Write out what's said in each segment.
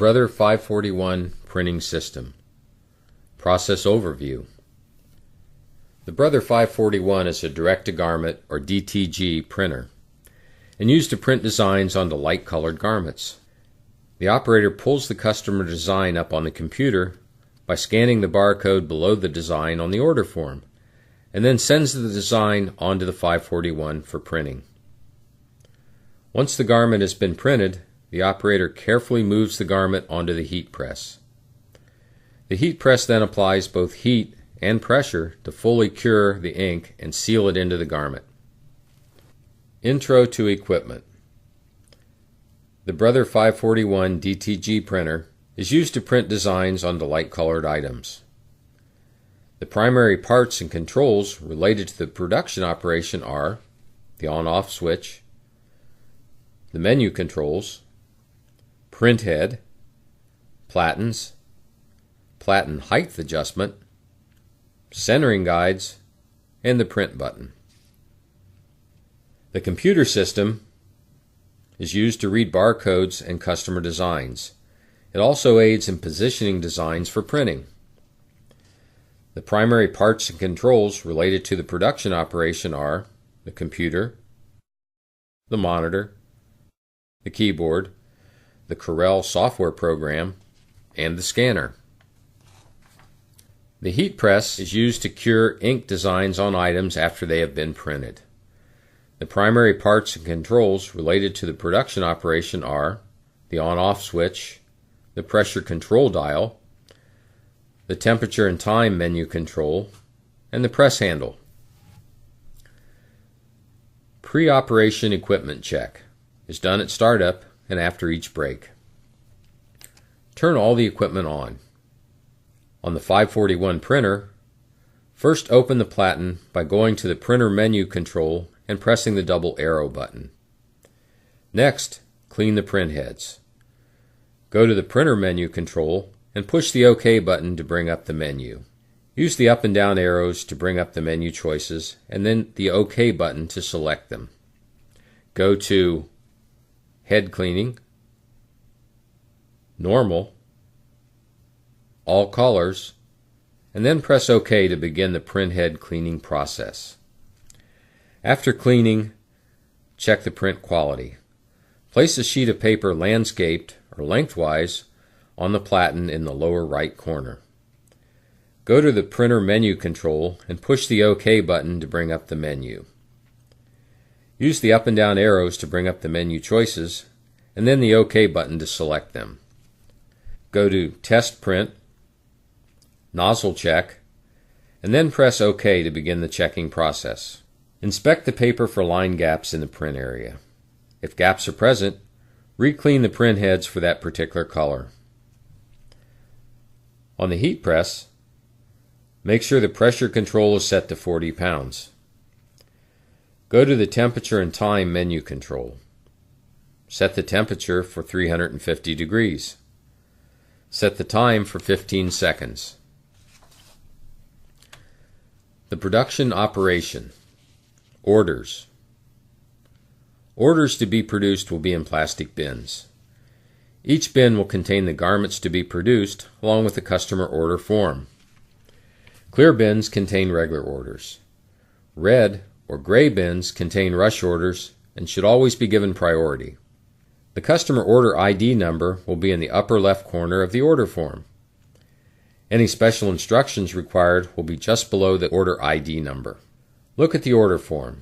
Brother 541 Printing System. Process Overview. The Brother 541 is a direct-to-garment or DTG printer and used to print designs onto light-colored garments. The operator pulls the customer design up on the computer by scanning the barcode below the design on the order form, and then sends the design onto the 541 for printing. Once the garment has been printed, the operator carefully moves the garment onto the heat press. The heat press then applies both heat and pressure to fully cure the ink and seal it into the garment. Intro to equipment. The Brother 541 DTG printer is used to print designs onto light-colored items. The primary parts and controls related to the production operation are the on-off switch, the menu controls, print head, platens, platen height adjustment, centering guides, and the print button. The computer system is used to read barcodes and customer designs. It also aids in positioning designs for printing. The primary parts and controls related to the production operation are the computer, the monitor, the keyboard, the Corel software program, and the scanner. The heat press is used to cure ink designs on items after they have been printed. The primary parts and controls related to the production operation are the on-off switch, the pressure control dial, the temperature and time menu control, and the press handle. Pre-operation equipment check is done at startup and after each break. Turn all the equipment on. On the 541 printer, first open the platen by going to the printer menu control and pressing the double arrow button. Next, clean the print heads. Go to the printer menu control and push the OK button to bring up the menu. Use the up and down arrows to bring up the menu choices and then the OK button to select them. Go to Head Cleaning, Normal, All Colors, and then press OK to begin the print head cleaning process. After cleaning, check the print quality. Place a sheet of paper landscaped or lengthwise on the platen in the lower right corner. Go to the printer menu control and push the OK button to bring up the menu. Use the up and down arrows to bring up the menu choices and then the OK button to select them. Go to Test Print, Nozzle Check, and then press OK to begin the checking process. Inspect the paper for line gaps in the print area. If gaps are present, re-clean the print heads for that particular color. On the heat press, make sure the pressure control is set to 40 pounds. Go to the temperature and time menu control. Set the temperature for 350 degrees. Set the time for 15 seconds. The production operation. Orders. Orders to be produced will be in plastic bins. Each bin will contain the garments to be produced along with the customer order form. Clear bins contain regular orders. Red or gray bins contain rush orders and should always be given priority. The customer order ID number will be in the upper left corner of the order form. Any special instructions required will be just below the order ID number. Look at the order form.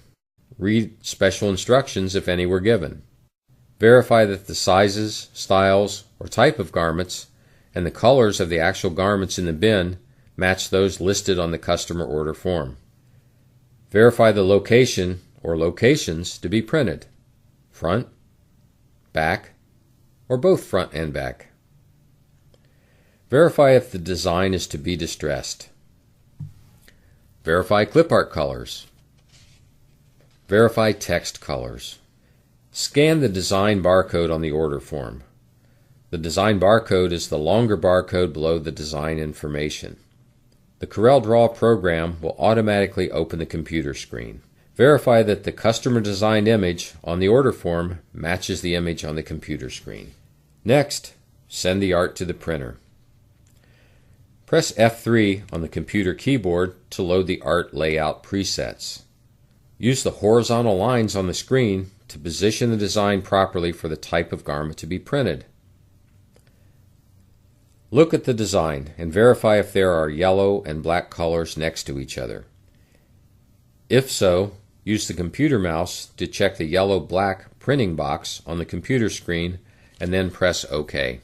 Read special instructions if any were given. Verify that the sizes, styles, or type of garments and the colors of the actual garments in the bin match those listed on the customer order form. Verify the location or locations to be printed, front, back, or both front and back. Verify if the design is to be distressed. Verify clip art colors. Verify text colors. Scan the design barcode on the order form. The design barcode is the longer barcode below the design information. The Corel Draw program will automatically open the computer screen. Verify that the customer designed image on the order form matches the image on the computer screen. Next, Send the art to the printer. Press F3 on the computer keyboard to load the art layout presets. Use the horizontal lines on the screen to position the design properly for the type of garment to be printed. Look at the design and verify if there are yellow and black colors next to each other. If so, use the computer mouse to check the yellow-black printing box on the computer screen and then press OK.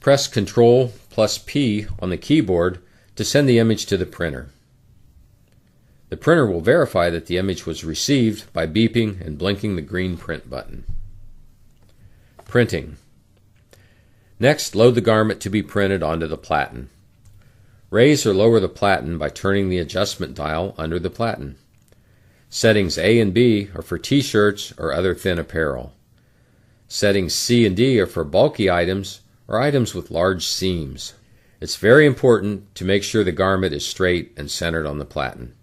Press Ctrl+P on the keyboard to send the image to the printer. The printer will verify that the image was received by beeping and blinking the green print button. Printing. Next, load the garment to be printed onto the platen. Raise or lower the platen by turning the adjustment dial under the platen. Settings A and B are for t-shirts or other thin apparel. Settings C and D are for bulky items or items with large seams. It's very important to make sure the garment is straight and centered on the platen.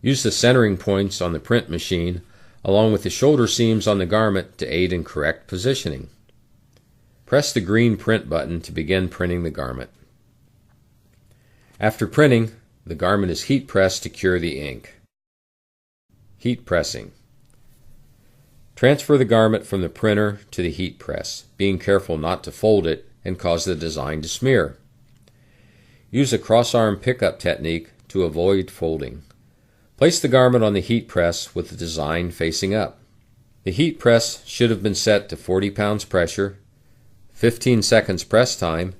Use the centering points on the print machine along with the shoulder seams on the garment to aid in correct positioning. Press the green print button to begin printing the garment. After printing, the garment is heat pressed to cure the ink. Heat pressing. Transfer the garment from the printer to the heat press, being careful not to fold it and cause the design to smear. Use a cross-arm pickup technique to avoid folding. Place the garment on the heat press with the design facing up. The heat press should have been set to 40 pounds pressure, 15 seconds press time,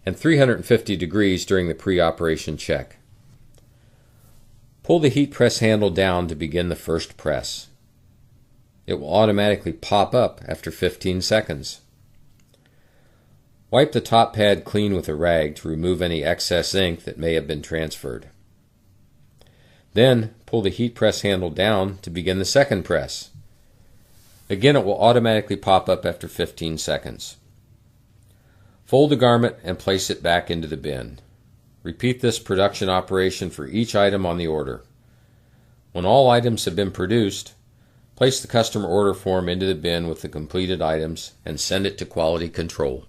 and 350 degrees during the pre-operation check. Pull the heat press handle down to begin the first press. It will automatically pop up after 15 seconds. Wipe the top pad clean with a rag to remove any excess ink that may have been transferred. Then pull the heat press handle down to begin the second press. Again, it will automatically pop up after 15 seconds. Fold the garment and place it back into the bin. Repeat this production operation for each item on the order. When all items have been produced, place the customer order form into the bin with the completed items and send it to quality control.